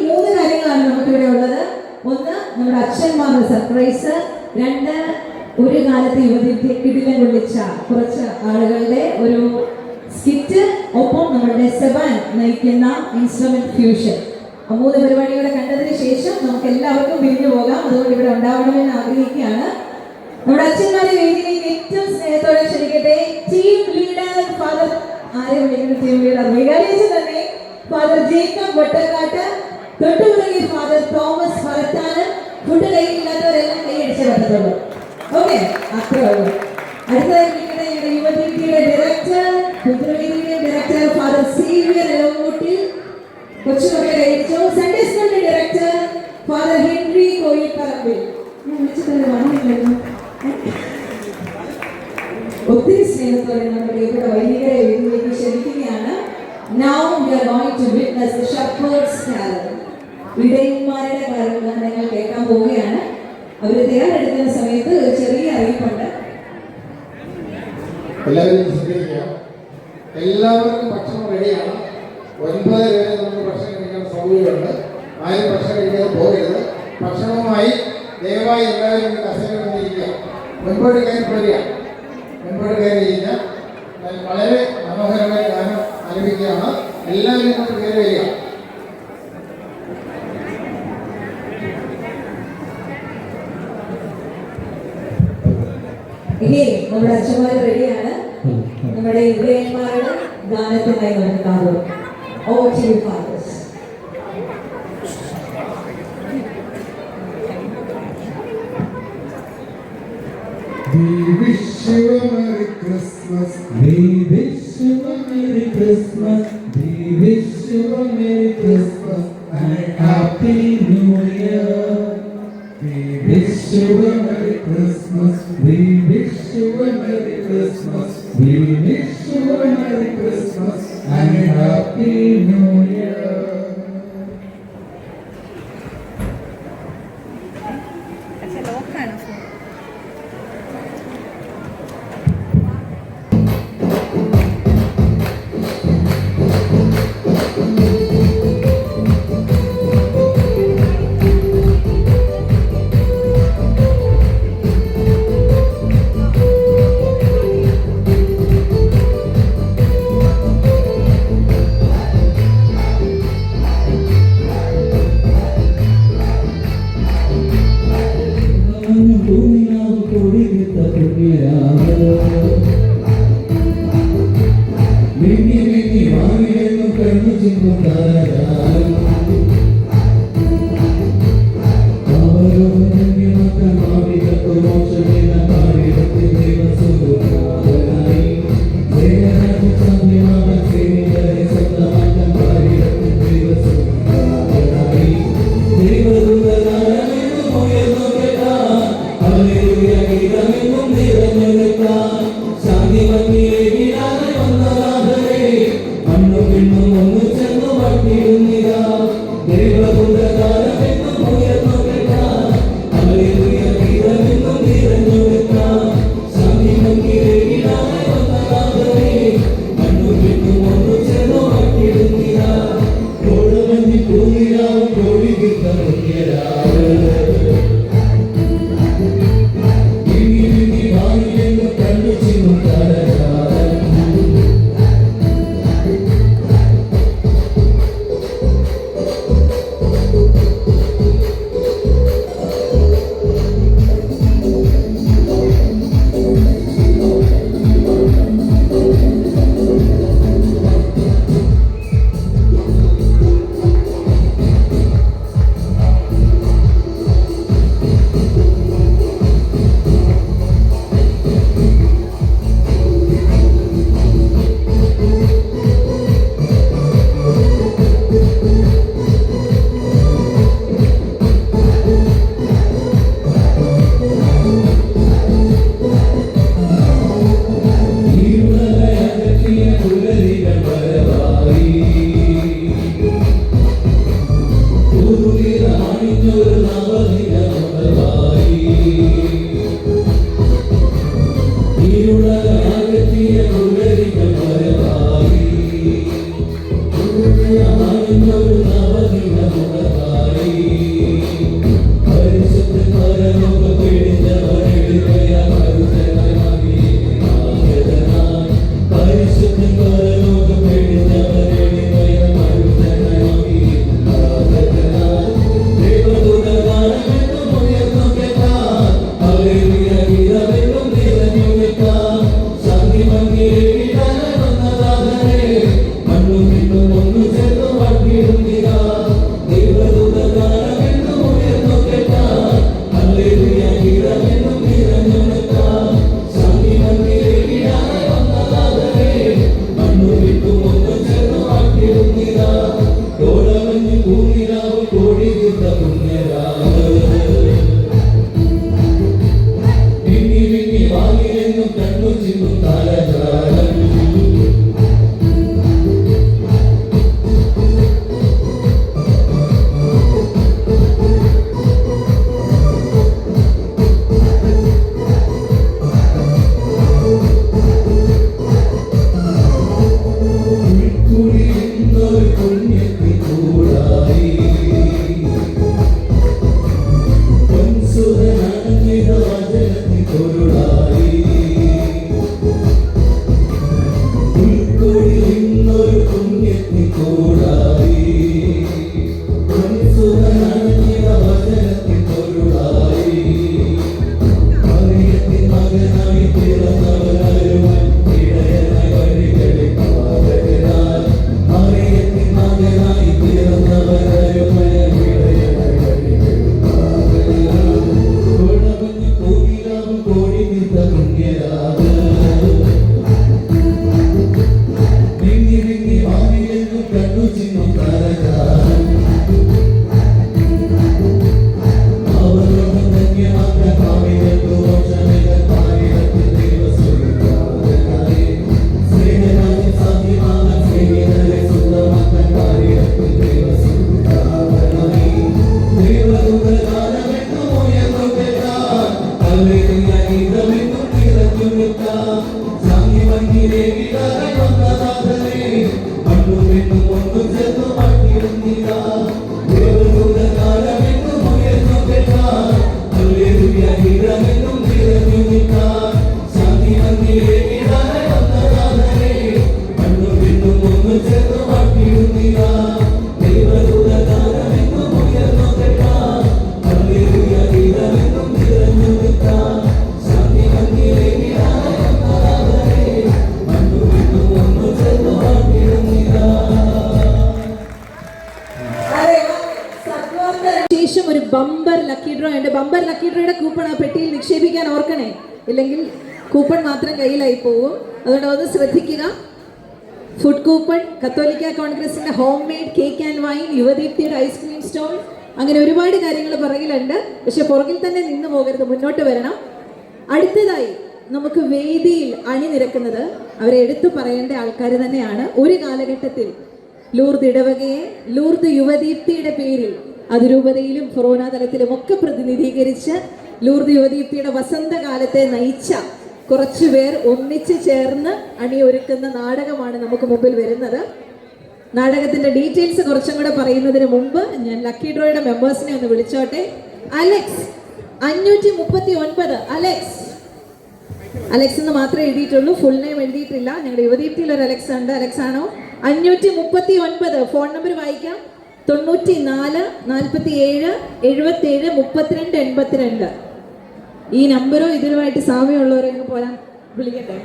3 കാര്യങ്ങളാണ് നമുക്കിവിടെ ഉള്ളത്. ഒന്ന്, നമ്മുടെ അച്ഛന്മാരുടെ സർപ്രൈസ്. 2, ഒരു കാലത്ത് യുവതിക്ക് കിടിലം കൊള്ളിച്ച കുറച്ച് ആളുകളുടെ ഒരു സ്കിറ്റ്. ഒപ്പം നമ്മുടെ സെബാൻ നയിക്കുന്ന ഇൻസ്ട്രുമെന്റ് ഫ്യൂഷൻ. 3 പരിപാടികളെ കണ്ടതിന് ശേഷം നമുക്ക് എല്ലാവർക്കും പിരിഞ്ഞു പോകാം. അതുകൊണ്ട് ഇവിടെ ഉണ്ടാവണമെന്ന് ആഗ്രഹിക്കുകയാണ്. നമ്മുടെ അച്ഛന്മാരെ വേദിയിലേക്ക് ഏറ്റവും സ്നേഹത്തോടെ ക്ഷണിക്കട്ടെ. ടീം ലീഡർ ഫാദർ, ആരെ വിളിക്കുന്ന ടീം ലീഡർ? വികാരിയച്ഛൻ തന്നെ. ഫാദർ ജേക്കബ് വട്ടക്കാട്ട്, തൊട്ടുപുറകിൽ ഫാദർ തോമസ് ഫറത്താനം. ഫുഡ് കയ്യിലില്ലാത്തവരെല്ലാം കൈയടിച്ചേ പറ്റത്തുള്ളൂ. ഓക്കെ, അത്രേ ഉള്ളൂ. അടുത്തതായി വിളിക്കുന്ന ഞങ്ങളുടെ യുവതീതിയുടെ ഡയറക്ടർ, പുത്രവേദിയുടെ ഡയറക്ടർ ഫാദർ സേവ്യർ എളവൂട്ടി. കൊച്ചുമക്കളെ കൈയടിച്ചു. സൺഡേ സ്കൂളിന്റെ ഡയറക്ടർ ഫാദർ ഹെൻറി കോയിപ്പറമ്പിൽ. ഞാൻ വിളിച്ചിട്ടല്ലേ വന്നില്ലായിരുന്നു. ഒത്തിരി സ്നേഹത്തോടെ നമ്മുടെ ഇവിടെ വൈദികരെ വേദിയിലേക്ക് ക്ഷണിക്കുകയാണ്. Now we are going to witness the shepherd's carol. ഇടയന്മാരുടെ കാര്യങ്ങൾ നിങ്ങൾ കേൾക്കാൻ പോവുകയാണ്. അവർ തയ്യാറെടുക്കുന്ന സമയത്ത് ഒരു ചെറിയ അറിയിപ്പുണ്ട്. എല്ലാവരും ശ്രദ്ധിക്കുക. എല്ലാവർക്കും ഭക്ഷണം റെഡിയാണ്. 9 വരെ നമുക്ക് ഭക്ഷണം കഴിക്കാൻ സൗകര്യമുണ്ട്. ആരും ഭക്ഷണം കഴിക്കാതെ പോകരുത്. ഭക്ഷണവുമായി ദയവായി എല്ലാവരും കസേര വന്നിരിക്കുക. മുൻപോട്ട് കയറി പോരുക. മുൻപോട്ട് കയറിയിരിക്കുക. വളരെ മനോഹരമായ ഗാനം ആരംഭിക്കുകയാണ്. എല്ലാവരും ഇങ്ങോട്ട് കയറി വരിക. ഇനി നമ്മുടെ അച്ഛന്മാർ റെഡിയാണ്. നമ്മുടെ ഇടയന്മാരുടെ ഗാനത്തിനായി നമുക്ക് കാണും. Over to you, fathers. We wish you a Merry Christmas. We wish you a Merry Christmas. We wish you a Merry Christmas and Happy New Year. We wish you a Merry Christmas. We wish you a Merry Christmas. We wish you a Merry Christmas and Happy New Year. എന്നൊരു നവദിനമുഖമായി പരിശുദ്ധ പരലോക പിടിച്ചവരെഴുകയാ മരുതനായി പരിശുദ്ധ പരലോക പിടിച്ചവരെഴുകയാ മരുതനായി ദേവദൂതഗാനമെന്നും ഉയർന്നു കേൾക്കാം hallelujah ഗീതമെന്നും നിറഞ്ഞു നിൽക്കാം ശാന്തി മന്ദിരേ വന്നതാകരെ മണ്ണും വിണ്ണും ഒന്നു ചേർന്നു വാഴ്ത്തിയിടുന്നില്ല ദേവദൂതഗാനമെന്നും ഉയർന്നു കേൾക്കാം ഹല്ലേലൂയ ഗീതമെന്നും നിറഞ്ഞു നിൽക്കാം ശാന്തി മന്ദിരേ വന്നതാകരെ മണ്ണും വിണ്ണും ഒന്നു ചേർന്നു വാഴ്ത്തിയിടുന്നില്ല കോടമഞ്ഞു കൂനിരാവ് കോടി തീർത്ത പുണ്യരാവ് വിങ്ങി വിങ്ങി വാങ്ങിലെന്നും കണ്ണു ചിന്നും താരജാലം ഉൾക്കുളിരുന്നൊരു പുണ്യത്തിൽ കൂടായി പൊൻസുതനണിഞ്ഞ വചനത്തിൽ പൊരുളായി ഉൾക്കുളിരുന്നൊരു പുണ്യത്തിൽ കൂടായി പൊൻസുതനണിഞ്ഞ വചനത്തിൽ പൊരുളായി മറിയത്തിൻ മകനായി പിറന്നവരാരുമായി ഇടയനായി വഴികളിൽ പാതകനായി മറിയത്തിൻ മകനായി പിറന്നവരാരുമായി ഇടയനായി വഴികളിൽ പാതകനായി കോടമഞ്ഞു പൂവിലാവും കോടി തീർത്ത പുണ്യരാവ് വിങ്ങി വിങ്ങി വാങ്ങിലെന്നും കണ്ണു ചിന്നും താരജാലം അവരോടും ധന്യമാക്കാൻ ഭാവികൾക്കു മോക്ഷമേകാൻ ഭാവികൾക്ക് ദൈവസ്വരൂപനായി സ്നേഹരാജ്യം സാധ്യമാകാൻ സ്നേഹിതരെ സ്വന്തമാക്കാൻ ഭാവികൾക്ക് ദൈവസ്വരൂപനായി ദൈവദൂതഗാനമെന്നും ഉയർന്നു കേൾക്കാം ഹല്ലേലൂയ ഗീതമെന്നും നിറഞ്ഞു നിൽക്കാം ശാന്തി മന്ദിരേ വിടാതെ വന്നതാകരെ മണ്ണും വിണ്ണും ഒന്നു ചേർന്നു വാഴ്ത്തിയിടുന്നില്ല ദേവദൂതഗാനമെന്നും ഉയർന്നു കേൾക്കാം ഹല്ലേലൂയ ഗീതമെന്നും നിറഞ്ഞു നിൽക്കാം ശാന്തി മന്ദിരേ വിടാതെ വന്നതാകരെ മണ്ണും വിണ്ണും ഒന്നു ചേർന്നു വാഴ്ത്തിയിടുന്നില്ല ദേവദൂതഗാനമെന്നും ഉയർന്നു കേൾക്കാം ഹല്ലേലൂയ ഗീതമെന്നും നിറഞ്ഞു നിൽക്കാം ശാന്തി മന്ദിരേ വിടാതെ വന്നതാകരെ മണ്ണും വിണ്ണും ഒന്നു ചേർന്നു വാഴ്ത്തിയിടുന്നില്ല ശേഷം ഒരു ബമ്പർ ലക്കി ഡ്രോ ഉണ്ട്. ബമ്പർ ലക്കി ഡ്രോയുടെ കൂപ്പൺ ആ പെട്ടിയിൽ നിക്ഷേപിക്കാൻ ഓർക്കണേ, ഇല്ലെങ്കിൽ കൂപ്പൺ മാത്രം കയ്യിലായി പോവും. അതുകൊണ്ട് ഒന്ന് ശ്രദ്ധിക്കുക. ഫുഡ് കൂപ്പൺ, കത്തോലിക്ക കോൺഗ്രസിന്റെ home made cake and wine, യുവദീപ്തിയുടെ ഐസ്ക്രീം സ്റ്റോൾ, അങ്ങനെ ഒരുപാട് കാര്യങ്ങൾ പുറകിലുണ്ട്. പക്ഷെ പുറകിൽ തന്നെ നിന്ന് പോകരുത്, മുന്നോട്ട് വരണം. അടുത്തതായി നമുക്ക് വേദിയിൽ അണിനിരക്കുന്നത് അവരെ എടുത്തു പറയേണ്ട ആൾക്കാർ തന്നെയാണ്. ഒരു കാലഘട്ടത്തിൽ ലൂർദ് ഇടവകയെ ലൂർദ് യുവദീപ്തിയുടെ പേരിൽ അതിരൂപതയിലും ഫൊറോന തലത്തിലും ഒക്കെ പ്രതിനിധീകരിച്ച് ലൂർദ് യുവദീപ്തിയുടെ വസന്തകാലത്തെ നയിച്ച കുറച്ചുപേർ ഒന്നിച്ച് ചേർന്ന് അണിയൊരുക്കുന്ന നാടകമാണ് നമുക്ക് മുമ്പിൽ വരുന്നത്. നാടകത്തിന്റെ ഡീറ്റെയിൽസ് കുറച്ചും കൂടെ പറയുന്നതിന് മുമ്പ് ഞാൻ ലക്കി ഡ്രോയുടെ മെമ്പേഴ്സിനെ ഒന്ന് വിളിച്ചോട്ടെ. അലക്സ് 539. അലക്സ് എന്ന് മാത്രമേ എഴുതിയിട്ടുള്ളൂ, ഫുൾ നെയിം എഴുതിയിട്ടില്ല. ഞങ്ങളുടെ യുവദീപ്തിയിൽ ഒരു അലക്സ് ഉണ്ട്. അലക്സ് ആണോ? 539. ഫോൺ നമ്പർ വായിക്കാം. 94 47 77 32 82. ഈ നമ്പറോ ഇതിനുമായിട്ട് സാമ്യമുള്ളവരെ പോരാൻ വിളിക്കട്ടെ.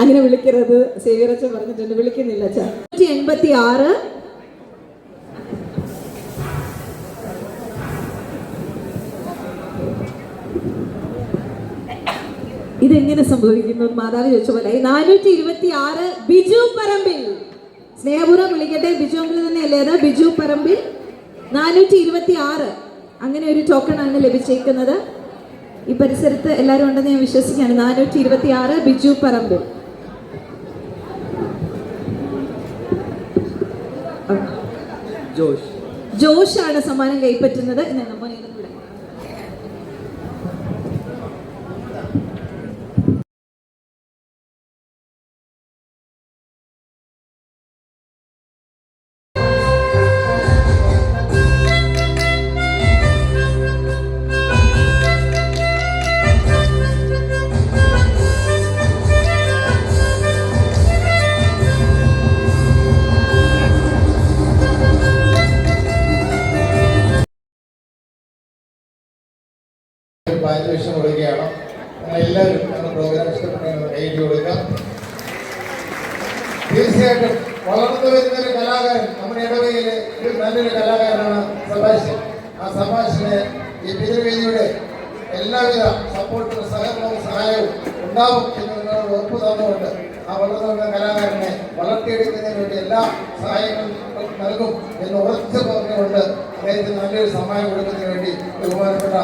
അങ്ങനെ വിളിക്കരുത്, സേവിയറച്ചൻ പറഞ്ഞിട്ടുണ്ട്, വിളിക്കുന്നില്ല. 186. ഇതെങ്ങനെ സംഭവിക്കുന്നു മാതാവ് ചോദിച്ച പോലെ. 426. ബിജു പറമ്പിൽ. സ്നേഹപൂർവ്വം വിളിക്കട്ടെ. ബിജു അങ്കിൾ തന്നെയല്ലേ അത്? ബിജു പറമ്പിൽ 426. അങ്ങനെ ഒരു ടോക്കൺ ആണ് ലഭിച്ചേക്കുന്നത്. ഈ പരിസരത്ത് എല്ലാവരും ഉണ്ടെന്ന് ഞാൻ വിശ്വസിക്കുകയാണ്. 426 ബിജു പറമ്പിൽ. ജോഷാണ് സമ്മാനം കൈപ്പറ്റുന്നത്. പാരിതോഷികം കൊടുക്കുകയാണ്. എല്ലാവരും ഞങ്ങളുടെ പ്രോഗ്രാം ഇഷ്ടപ്പെട്ട കൈയ്യടി കൊടുക്കുക. തീർച്ചയായിട്ടും വളർന്നു വരുന്ന ഒരു കലാകാരൻ നമ്മുടെ ഇടവകയിലെ ഒരു നല്ലൊരു കലാകാരനാണ് സബാഷൻ. ആ സബാഷിന് ഈ പിതൃവേദിയുടെ എല്ലാവിധ സപ്പോർട്ടും സഹകരണവും സഹായവും ഉണ്ടാവും എന്ന് നിങ്ങളോട് ഉറപ്പ് തന്നുകൊണ്ട് ആ വളർന്നു വരുന്ന കലാകാരനെ വളർത്തിയെടുക്കുന്നതിന് വേണ്ടി എല്ലാ സഹായങ്ങളും നൽകും എന്ന് ഉറച്ചു പറഞ്ഞുകൊണ്ട് അദ്ദേഹത്തിന് നല്ലൊരു സമ്മാനം കൊടുക്കുന്നതിന് വേണ്ടി ബഹുമാനപ്പെട്ട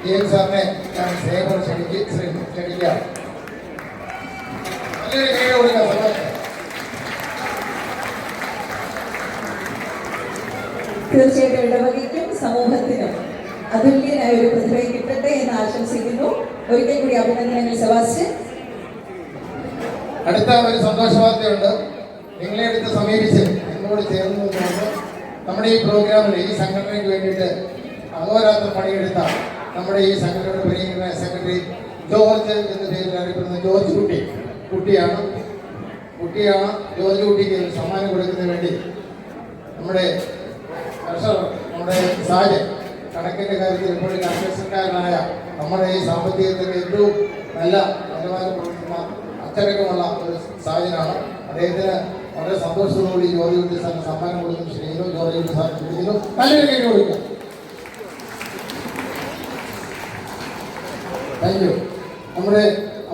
ജെയിംസ് സാറിനെ ഞാൻ സ്നേഹം ക്ഷണിക്കുകയാണ്. നല്ലൊരു കൈ കൊടുക്കുക സബാഷൻ. തീർച്ചയായിട്ടും ഇടവകയ്ക്കും സമൂഹത്തിനും അതുല്യനായ ഒരു പ്രതിഭയെ കിട്ടട്ടെ എന്ന് ആശംസിക്കുന്നു. ഒരിക്കൽ കൂടി അഭിനന്ദനങ്ങൾ സെബാസ്റ്റ്യൻ. അടുത്ത ഒരു സന്തോഷ വാർത്തയുണ്ട്. നിങ്ങളെ അടുത്ത് സമീപിച്ച് നിങ്ങളോട് ചേർന്ന് നിന്നുകൊണ്ട് നമ്മുടെ ഈ പ്രോഗ്രാമിൽ ഈ സംഘടനയ്ക്ക് വേണ്ടിയിട്ട് അഹോരാത്രം പണിയെടുത്ത നമ്മുടെ ഈ സംഘടനയുടെ പ്രിയങ്കരനായ സെക്രട്ടറി ജോർജ് എന്ന പേരിൽ അറിയപ്പെടുന്ന ജോർജ് കുട്ടിയാണ്. ജോർജ് കുട്ടിക്ക് ഒരു സമ്മാനം കൊടുക്കുന്നതിന് വേണ്ടി നമ്മുടെ സാജൻ കണക്കിൻ്റെ കാര്യത്തിൽ എപ്പോഴും അഭ്യസനക്കാരനായ നമ്മുടെ ഈ സാമ്പത്തികത്തിൻ്റെ ഏറ്റവും നല്ല നിലവാരം കൊടുക്കുന്ന അച്ചടക്കമുള്ള ഒരു സാജനാണ്. അദ്ദേഹത്തിന് വളരെ സന്തോഷത്തോടുകൂടി ജോർജ് കുട്ടി സാറിന് സമ്മാനം കൊടുക്കുന്ന ശ്രീനു ജോർജ് കുട്ടി സാർ ചിന്തിക്കുന്നു. നല്ലൊരു കൈ കൊടുക്കുക. Thank you. നമ്മുടെ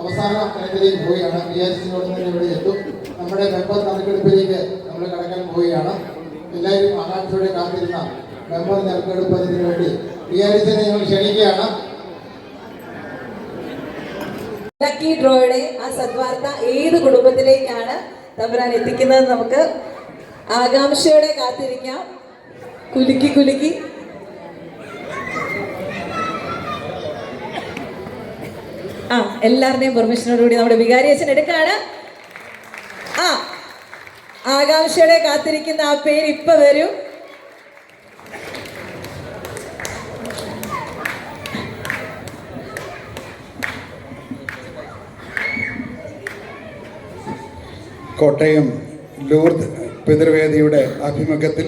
അവസാന തലത്തിലേക്ക് പോവുകയാണ്. വിചാരിച്ചോടെ തന്നെ ഇവിടെ എത്തും. നമ്മുടെ മെമ്പർ നറുക്കെടുപ്പിലേക്ക് നമ്മൾ കടക്കാൻ പോവുകയാണ്. എല്ലാവരും ആകാംക്ഷയോടെ കാത്തിരുന്ന മെമ്പർ നറുക്കെടുപ്പതിന് വേണ്ടി വിചാരിച്ചതിനെ ഞങ്ങൾ ക്ഷണിക്കുകയാണ്. ലക്കി ഡ്രോയുടെ ആ സദ്വാർത്ത ഏത് കുടുംബത്തിലേക്കാണ് തമ്പുരാൻ എത്തിക്കുന്നത് നമുക്ക് ആകാംക്ഷയോടെ കാത്തിരിക്കാം. കുലുക്കി എല്ലാവരുടെയും പെർമിഷനോടുകൂടി നമ്മുടെ വികാരി അച്ഛൻ എടുക്കാണ്. ആകാംക്ഷയോടെ കാത്തിരിക്കുന്ന ആ പേര് ഇപ്പൊ വരും. കോട്ടയം ലൂർദ് പിതൃവേദിയുടെ ആഭിമുഖ്യത്തിൽ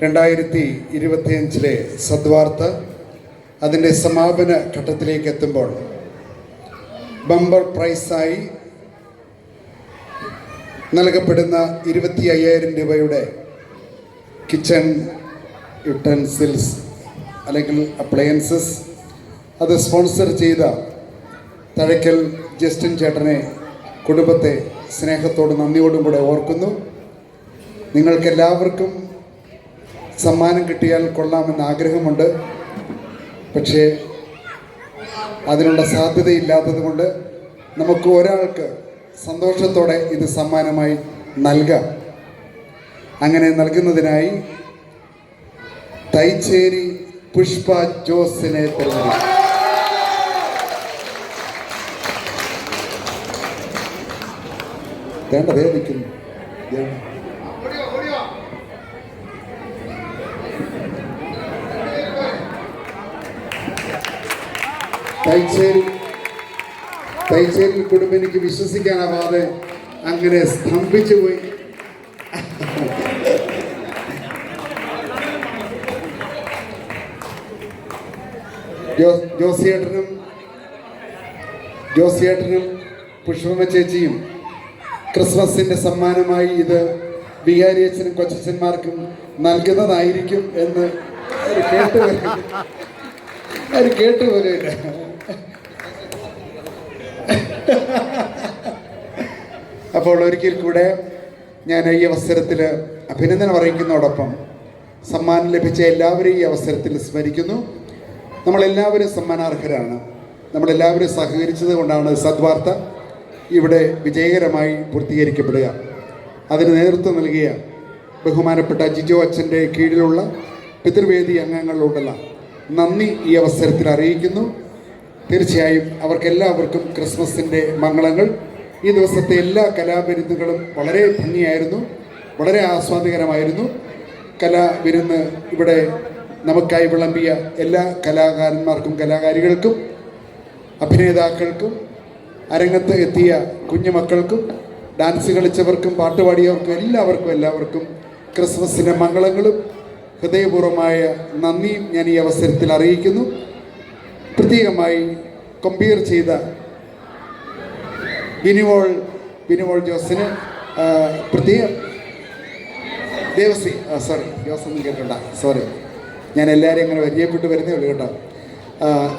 2025 സദ്വാർത്ത അതിൻ്റെ സമാപന ഘട്ടത്തിലേക്ക് എത്തുമ്പോൾ ബമ്പർ പ്രൈസായി നൽകപ്പെടുന്ന 25,000 രൂപയുടെ കിച്ചൺ യുട്ടൻസിൽസ് അല്ലെങ്കിൽ അപ്ലയൻസസ് അത് സ്പോൺസർ ചെയ്ത തഴക്കൽ ജസ്റ്റിൻ ചേട്ടനെ കുടുംബത്തെ സ്നേഹത്തോടും നന്ദിയോടും കൂടെ ഓർക്കുന്നു. നിങ്ങൾക്കെല്ലാവർക്കും സമ്മാനം കിട്ടിയാൽ കൊള്ളാമെന്ന് ആഗ്രഹമുണ്ട്. പക്ഷേ അതിനുള്ള സാധ്യതയില്ലാത്തത് കൊണ്ട് നമുക്ക് ഒരാൾക്ക് സന്തോഷത്തോടെ ഇത് സമ്മാനമായി നൽകാം. അങ്ങനെ നൽകുന്നതിനായി തൈച്ചേരി പുഷ്പ ജോസിനെ തിരഞ്ഞെടുക്കും. വേണ്ടതേ നിൽക്കുന്നു. തൈച്ചേരി കുടുംബം എനിക്ക് വിശ്വസിക്കാനാവാതെ അങ്ങനെ സ്തംഭിച്ചു പോയി. ജോസിയേട്ടനും പുഷ്പമ്മ ചേച്ചിയും ക്രിസ്മസിൻ്റെ സമ്മാനമായി ഇത് വികാരിയച്ഛനും കൊച്ചച്ഛന്മാർക്കും നൽകുന്നതായിരിക്കും എന്ന് കേട്ടുപോലെയില്ല. അപ്പോൾ ഒരിക്കൽ കൂടെ ഞാൻ ഈ അവസരത്തിൽ അഭിനന്ദനം അറിയിക്കുന്നതോടൊപ്പം സമ്മാനം ലഭിച്ച എല്ലാവരെയും ഈ അവസരത്തിൽ സ്മരിക്കുന്നു. നമ്മളെല്ലാവരും സമ്മാനാർഹരാണ്. നമ്മളെല്ലാവരും സഹകരിച്ചത് കൊണ്ടാണ് സദ്വാർത്ത ഇവിടെ വിജയകരമായി പൂർത്തീകരിക്കപ്പെടുക. അതിന് നേതൃത്വം നൽകിയ ബഹുമാനപ്പെട്ട ജിജോ അച്ഛൻ്റെ കീഴിലുള്ള പിതൃവേദി അംഗങ്ങളോടുള്ള നന്ദി ഈ അവസരത്തിൽ അറിയിക്കുന്നു. തീർച്ചയായും അവർക്കെല്ലാവർക്കും ക്രിസ്മസിൻ്റെ മംഗളങ്ങൾ. ഈ ദിവസത്തെ എല്ലാ കലാവിരുന്നുകളും വളരെ ഭംഗിയായിരുന്നു, വളരെ ആസ്വാദികരമായിരുന്നു. കലാവിരുന്ന് ഇവിടെ നമുക്കായി വിളമ്പിയ എല്ലാ കലാകാരന്മാർക്കും കലാകാരികൾക്കും അഭിനേതാക്കൾക്കും അരങ്ങത്ത് എത്തിയ കുഞ്ഞുമക്കൾക്കും ഡാൻസ് കളിച്ചവർക്കും പാട്ടുപാടിയവർക്കും എല്ലാവർക്കും ക്രിസ്മസിൻ്റെ മംഗളങ്ങളും ഹൃദയപൂർവ്വമായ നന്ദിയും ഞാൻ ഈ അവസരത്തിൽ അറിയിക്കുന്നു. പ്രത്യേകമായി കമ്പയർ ചെയ്ത ബിനിവോൾ ജോസിന് പ്രത്യേകം ദേവസി ജോസൊന്നും കേട്ടണ്ട, സോറി, ഞാൻ എല്ലാവരെയും അങ്ങനെ പരിചയപ്പെട്ട് വരുന്നേ ഉള്ളൂ കേട്ടോ.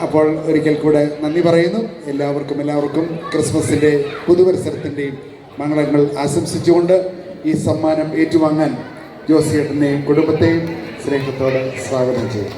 അപ്പോൾ ഒരിക്കൽ കൂടെ നന്ദി പറയുന്നു. എല്ലാവർക്കും ക്രിസ്മസിൻ്റെ പുതുവത്സരത്തിൻ്റെയും മംഗളങ്ങൾ ആശംസിച്ചുകൊണ്ട് ഈ സമ്മാനം ഏറ്റുവാങ്ങാൻ ജോസിയേട്ടനെയും കുടുംബത്തെയും സ്നേഹത്തോടെ സ്വാഗതം ചെയ്യും.